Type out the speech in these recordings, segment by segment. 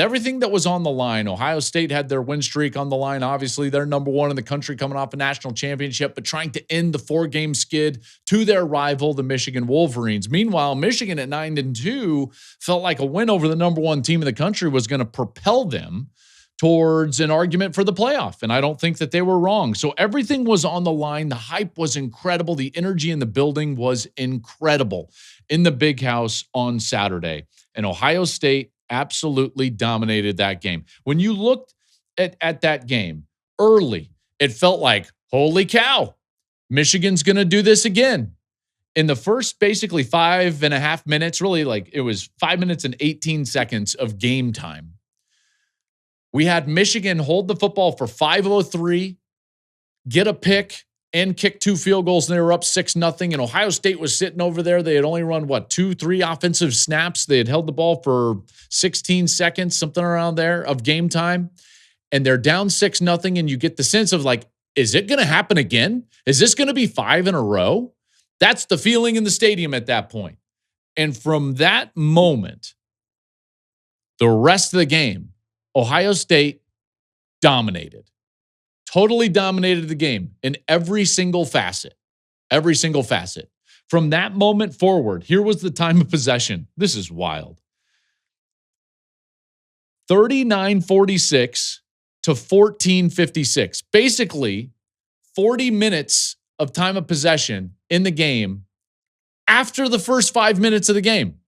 everything that was on the line. Ohio State had their win streak on the line. Obviously, they're number one in the country coming off a national championship, but trying to end the 4-game skid to their rival, the Michigan Wolverines. Meanwhile, Michigan at 9-2 felt like a win over the number one team in the country was going to propel them towards an argument for the playoff. And I don't think that they were wrong. So everything was on the line. The hype was incredible. The energy in the building was incredible in the Big House on Saturday. And Ohio State absolutely dominated that game. When you looked at that game early, it felt like, holy cow, Michigan's going to do this again. In the first basically 5.5 minutes, really like it was 5 minutes and 18 seconds of game time, we had Michigan hold the football for 5:03, get a pick, and kick 2 field goals, and they were up 6-0. And Ohio State was sitting over there. They had only run, 2-3 offensive snaps. They had held the ball for 16 seconds, something around there of game time. And they're down 6-0. And you get the sense of like, is it going to happen again? Is this going to be 5 in a row? That's the feeling in the stadium at that point. And from that moment, the rest of the game, Ohio State dominated. Totally dominated the game in every single facet. Every single facet. From that moment forward, here was the time of possession. This is wild. 39:46 to 14:56. Basically, 40 minutes of time of possession in the game after the first 5 minutes of the game.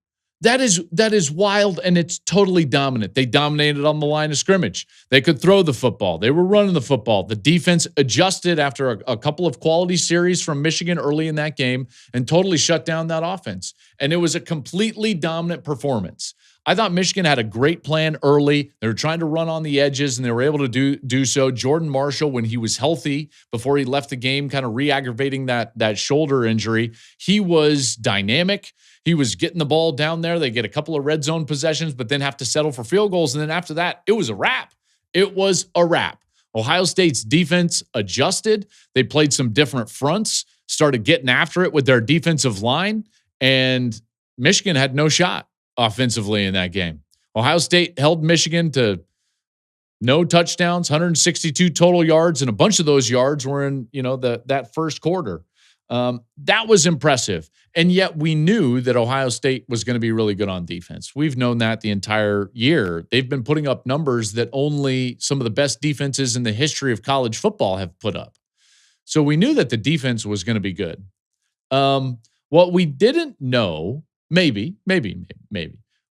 That is wild, and it's totally dominant. They dominated on the line of scrimmage. They could throw the football. They were running the football. The defense adjusted after a couple of quality series from Michigan early in that game and totally shut down that offense. And it was a completely dominant performance. I thought Michigan had a great plan early. They were trying to run on the edges, and they were able to do so. Jordan Marshall, when he was healthy before he left the game, kind of re-aggravating that shoulder injury, he was dynamic. He was getting the ball down there. They get a couple of red zone possessions, but then have to settle for field goals. And then after that, it was a wrap. It was a wrap. Ohio State's defense adjusted. They played some different fronts, started getting after it with their defensive line, and Michigan had no shot offensively in that game. Ohio State held Michigan to no touchdowns, 162 total yards, and a bunch of those yards were in, that first quarter. That was impressive. And yet we knew that Ohio State was going to be really good on defense. We've known that the entire year. They've been putting up numbers that only some of the best defenses in the history of college football have put up. So we knew that the defense was going to be good. What we didn't know, maybe,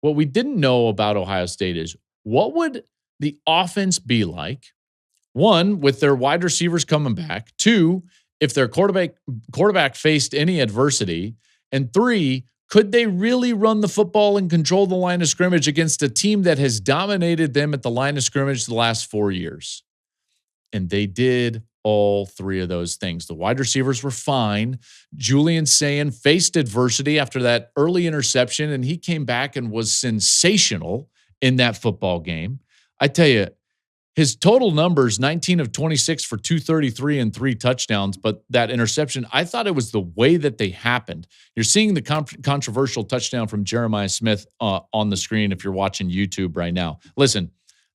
what we didn't know about Ohio State is what would the offense be like? One, with their wide receivers coming back. Two, if their quarterback faced any adversity. And three, could they really run the football and control the line of scrimmage against a team that has dominated them at the line of scrimmage the last 4 years? And they did all three of those things. The wide receivers were fine. Julian Sayin faced adversity after that early interception, and he came back and was sensational in that football game. I tell you, his total numbers, 19 of 26 for 233 and 3 touchdowns, but that interception, I thought it was the way that they happened. You're seeing the controversial touchdown from Jeremiah Smith on the screen if you're watching YouTube right now. Listen,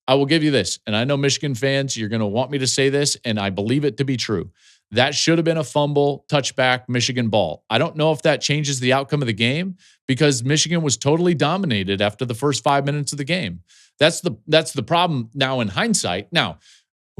I will give you this, and I know Michigan fans, you're going to want me to say this, and I believe it to be true. That should have been a fumble, touchback, Michigan ball. I don't know if that changes the outcome of the game because Michigan was totally dominated after the first 5 minutes of the game. That's the problem now in hindsight. Now,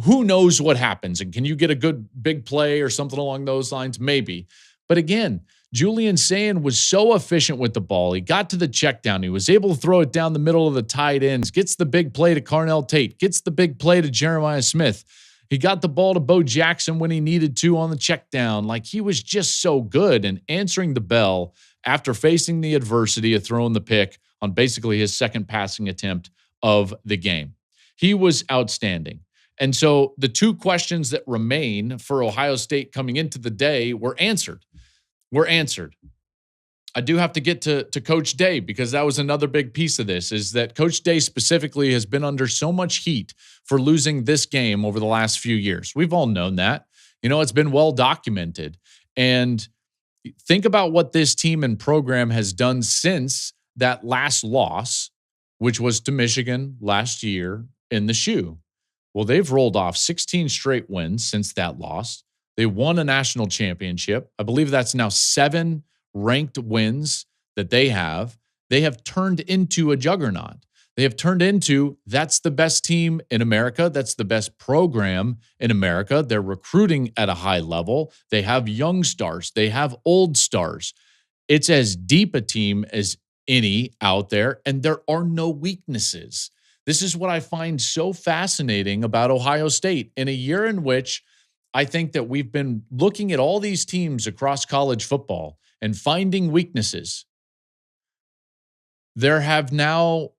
who knows what happens? And can you get a good big play or something along those lines? Maybe. But again, Julian Sayin was so efficient with the ball. He got to the check down. He was able to throw it down the middle of the tight ends, gets the big play to Carnell Tate, gets the big play to Jeremiah Smith. He got the ball to Bo Jackson when he needed to on the check down. Like, he was just so good and answering the bell after facing the adversity of throwing the pick on basically his second passing attempt of the game. He was outstanding. And so the two questions that remain for Ohio State coming into the day were answered. I do have to get to Coach Day because that was another big piece of this, is that Coach Day specifically has been under so much heat for losing this game over the last few years. We've all known that. It's been well documented. And think about what this team and program has done since that last loss. which was to Michigan last year in the shoe. Well, they've rolled off 16 straight wins since that loss. They won a national championship. I believe that's now 7 ranked wins that they have. They have turned into a juggernaut. They have turned into, that's the best team in America. That's the best program in America. They're recruiting at a high level. They have young stars. They have old stars. It's as deep a team as any out there, and there are no weaknesses. This is what I find so fascinating about Ohio State. In a year in which I think that we've been looking at all these teams across college football and finding weaknesses, there have now,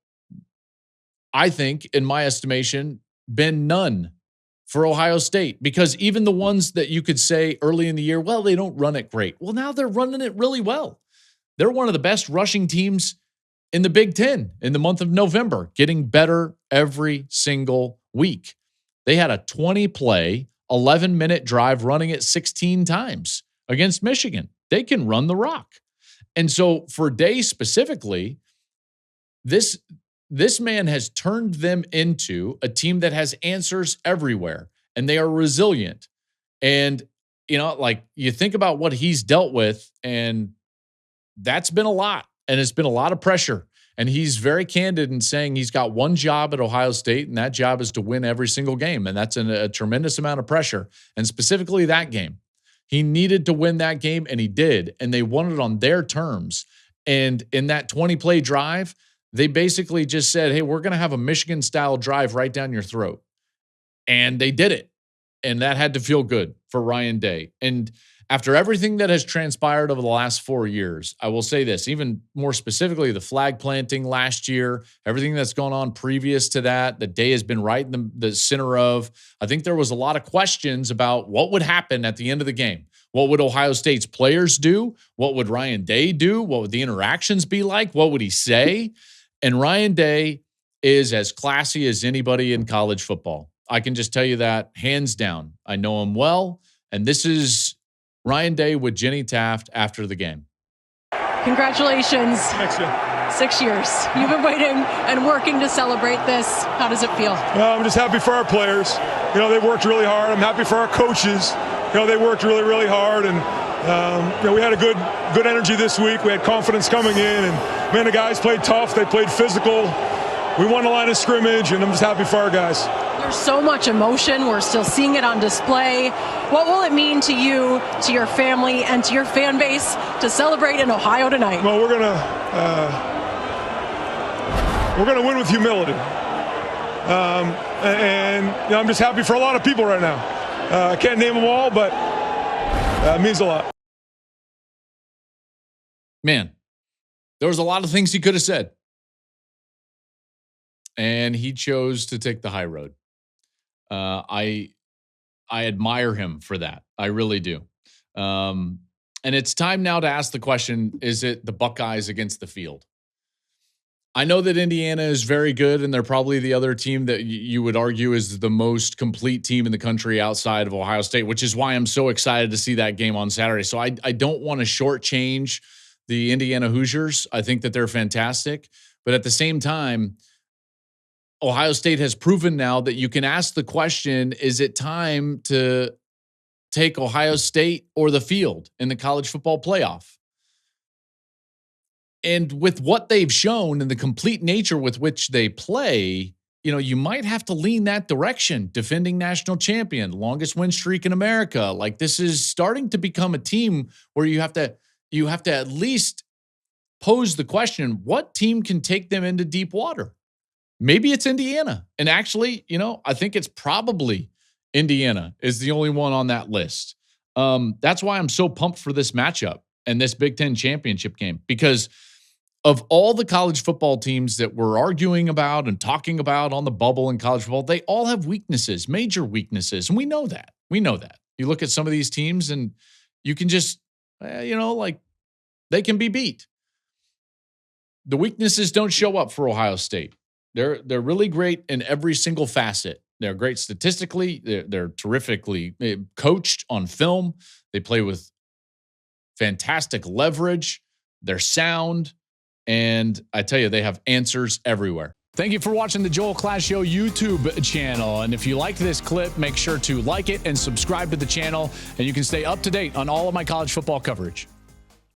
I think, in my estimation, been none for Ohio State, because even the ones that you could say early in the year, well, they don't run it great. Well, now they're running it really well. They're one of the best rushing teams in the Big Ten in the month of November, getting better every single week. They had a 20-play, 11-minute drive running it 16 times against Michigan. They can run the rock. And so for Day specifically, this man has turned them into a team that has answers everywhere, and they are resilient. And, like, you think about what he's dealt with, and that's been a lot, and it's been a lot of pressure. And he's very candid in saying he's got one job at Ohio State, and that job is to win every single game. And that's a tremendous amount of pressure. And specifically that game, he needed to win that game, and he did. And they won it on their terms. And in that 20-play drive, they basically just said, hey, we're going to have a Michigan-style drive right down your throat. And they did it. And that had to feel good for Ryan Day. And after everything that has transpired over the last 4 years, I will say this, even more specifically, the flag planting last year, everything that's gone on previous to that Day has been right in the center of. I think there was a lot of questions about what would happen at the end of the game. What would Ohio State's players do? What would Ryan Day do? What would the interactions be like? What would he say? And Ryan Day is as classy as anybody in college football. I can just tell you that hands down. I know him well. And this is Ryan Day with Jenny Taft after the game. Congratulations. Thanks, Jen. 6 years. You've been waiting and working to celebrate this. How does it feel? Well, I'm just happy for our players. They worked really hard. I'm happy for our coaches. They worked really, really hard. And, we had a good energy this week. We had confidence coming in. And, man, the guys played tough. They played physical. We won the line of scrimmage, and I'm just happy for our guys. There's so much emotion. We're still seeing it on display. What will it mean to you, to your family, and to your fan base to celebrate in Ohio tonight? Well, we're gonna win with humility, and I'm just happy for a lot of people right now. I can't name them all, but it means a lot. Man, there was a lot of things he could have said, and he chose to take the high road. I admire him for that. I really do. And it's time now to ask the question, is it the Buckeyes against the field? I know that Indiana is very good, and they're probably the other team that you would argue is the most complete team in the country outside of Ohio State, which is why I'm so excited to see that game on Saturday. So I don't want to shortchange the Indiana Hoosiers. I think that they're fantastic. But at the same time, Ohio State has proven now that you can ask the question, is it time to take Ohio State or the field in the college football playoff? And with what they've shown and the complete nature with which they play, you might have to lean that direction. Defending national champion, longest win streak in America. Like, this is starting to become a team where you have to at least pose the question, what team can take them into deep water? Maybe it's Indiana. And actually, I think it's probably Indiana is the only one on that list. That's why I'm so pumped for this matchup and this Big Ten championship game, because of all the college football teams that we're arguing about and talking about on the bubble in college football, they all have weaknesses, major weaknesses. And we know that. You look at some of these teams and you can just, they can be beat. The weaknesses don't show up for Ohio State. They're really great in every single facet. They're great statistically. They're terrifically coached on film. They play with fantastic leverage. They're sound. And I tell you, they have answers everywhere. Thank you for watching the Joel Klatt Show YouTube channel. And if you liked this clip, make sure to like it and subscribe to the channel, and you can stay up to date on all of my college football coverage.